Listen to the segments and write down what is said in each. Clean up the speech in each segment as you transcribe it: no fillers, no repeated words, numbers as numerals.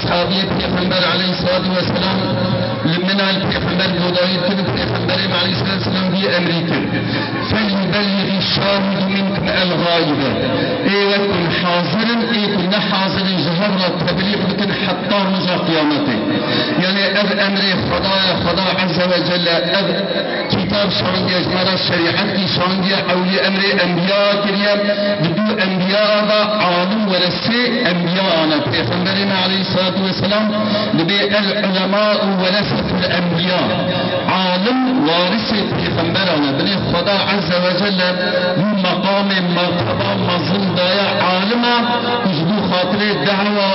ashabi Peygamber aleyhissalatu vesselam minel Peygamber budayettin Peygamberim aleyhissalatu vesselam diye emridir. فَلْيُبَلِّغِ الشَّاهِدُ مِنْكُمْ الْغَائِبَ Eyvekun hazırın, eyvekun ne hazırın zahırla tebliğ bütün hatta muza kıyameti. Yani ev emri Xuda Azze ve Celle ev kitap şandiye, mara şeriat ki şandiye evli emri enbiya kiriye bütün enbiya da alim veresi enbiya ana Peygamberin aleyhissalatu vesselam gibi el ulema veresetul enbiya alim varisi Peygamber ana bile Xuda Azze ve Celle bu makamı martaba mazlum daya alima uzbu hatire dava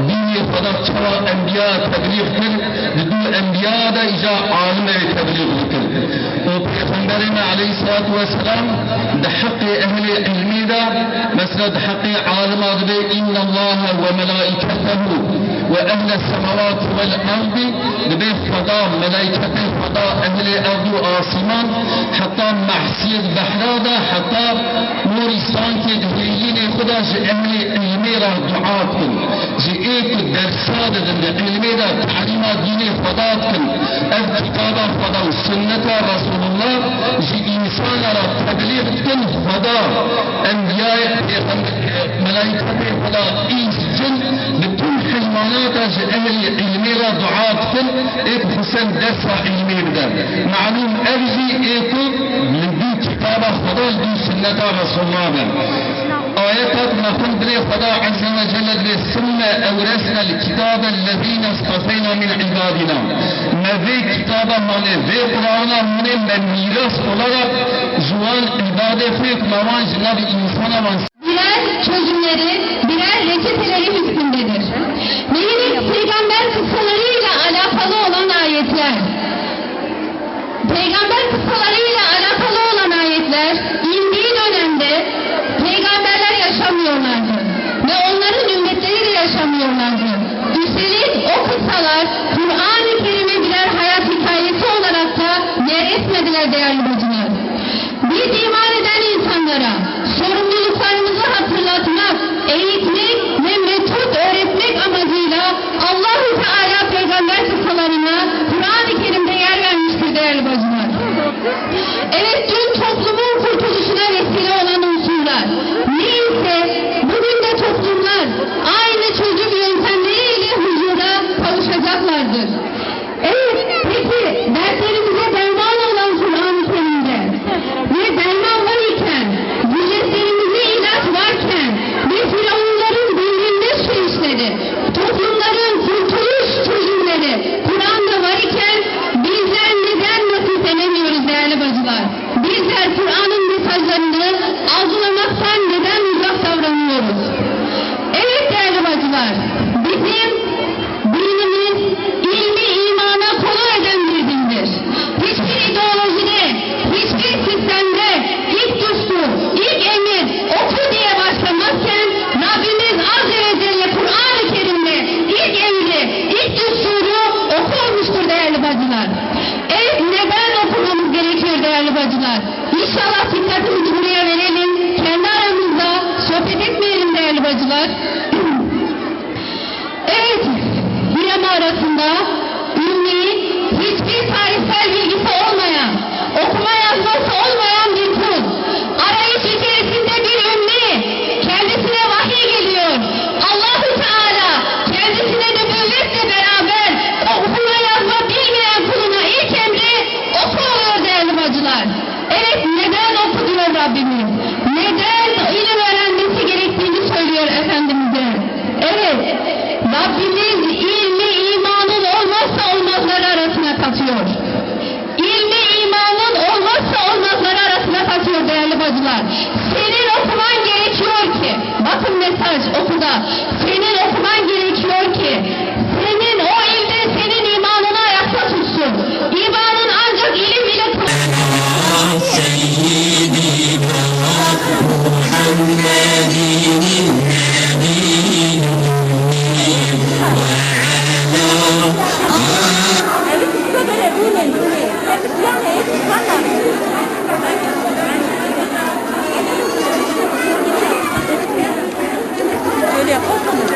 dini Xuda çava enbiya tebliğ kır bütün enbiya da ica alime tebliğ kır o Peygamberin aleyhissalatu vesselam da hakkı ehli ilmi da mesela da hakkı alim adı innallâhe ve melâiketehu ve ehle semavat vel ardi ve Xuda melaikete Xuda ehli ardu asiman hatta mahsiyet bahrada hatta Nuristan ki dihilini Xuda ehli ilmi ra dua kın ek dersad edin ilmi da ta'lima dini Xuda kın ev kitaba Xuda ve sünnete Resulullah insanlara tebliğ kın Xuda enbiya melaikete Xuda insin bütün hayvanat ehli ilmi ra dua kın ek Hüseyin dersa ilmi beder malum evzi eko bu kitaba Xuda bu sünnete Resulullah ben آيات نقول بري خدا عز وجل ثم أورثنا الكتاب الذين اصطفينا من عبادنا نبي كتاب من في قرآن من ميراث olarak zuan ibadet fik mavan jnab insana van birer çözümleri, birer reçeteleri hükmündedir. Mühim peygamber kıssalarıyla alakalı olan ayetler. Peygamber kıssalarıyla alakalı olan ayetler indiği dönemde peygamberler yaşamıyorlardı ve onların ümmetleri de yaşamıyorlardı. Üstelik o kıssalar Kur'an-ı Kerim'e birer hayat hikayesi olarak da yer etmediler değerli bacılar. Biz iman eden insanlara sorumluluklarımızı hatırlatmak, eğitmek ve metot öğretmek amacıyla Allah-u Teala peygamber kıssalarına Kur'an-ı Kerim'de yer vermiştir değerli bacılar. Evet, dün toplumun kurtuluşuna vesile olan unsurlar. Neyse bugün de toplumlar aynı çözüm yöntemleriyle huzura kavuşacaklardır. Evet, peki dertlerimize derman olan Kur'an-ı Kerim'de ve derman var iken, yücetlerimize ilaç varken ve firavunların devrinde süreçleri, toplumların kurtuluş çözümleri Kur'an'da var iken bizler neden nasipleniyoruz değerli bacılar? Bizler Kur'an'ın mesajlarını algılamaktan neden uzak davranıyoruz? Evet değerli bacılar, bizim dinimiz ilmi imana konu eden bir dindir. Hiçbir ideolojide, hiçbir sistemde ilk düstur, ilk emir oku diye başlamazken Rabbimiz Azze ve Celle Kur'an-ı Kerim'de ilk emri, ilk düsturu oku olmuştur değerli bacılar. Evet, neden okumamız gerekiyor değerli bacılar? İnşallah dikkatimizi buraya verelim. Kendi aramızda sohbet etmeyelim değerli bacılar. Evet, bileme arasında ümmi, hiçbir tarihsel bilgisi olmayan, okuma yazması olmayan bir kul. Arayış içerisinde bir ümmi, kendisine vahiy geliyor. Allah-u Teala kendisine nübüvvetle beraber okuma yazma bilmeyen kuluna ilk emri oku oluyor değerli bacılar. Evet, neden oku diyor Rabbimiz? Neden ilim öğrenmesi gerektiğini söylüyor Efendimiz'e. Evet, Rabbimiz ilmi imanın olmazsa olmazları arasına katıyor. İlmi imanın olmazsa olmazları arasına katıyor değerli bacılar. Senin okuman gerekiyor ki, bakın mesaj okuda, senin okuman gerekiyor ki, senin o ilde senin imanını ayakta tutsun. İmanın ancak ilim ile Öyle yapalım mı?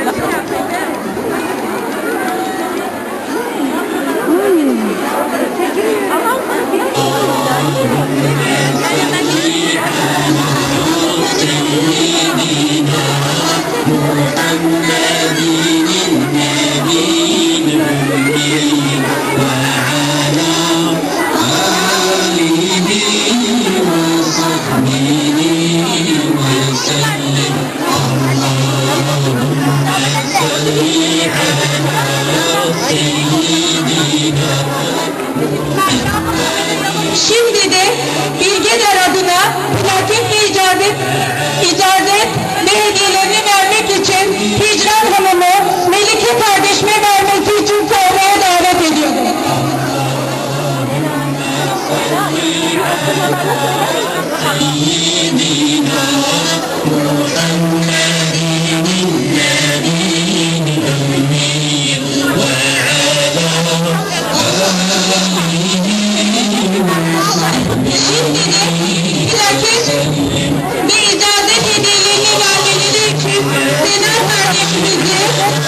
kardeşimizi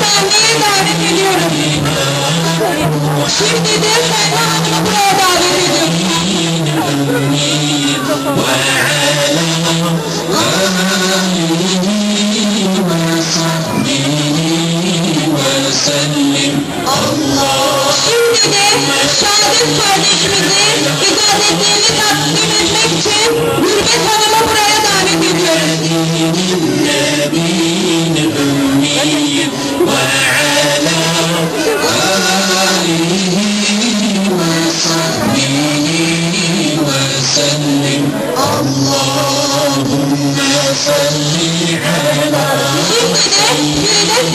sahneye davet ediyorum. Şimdi de Selma Hanım'ı buraya davet ediyorum. Şimdi de Şahadet kardeşimizi icazetlerini takdim etmek için Hürmet Hanım'ı buraya davet ediyoruz. اللهم صل على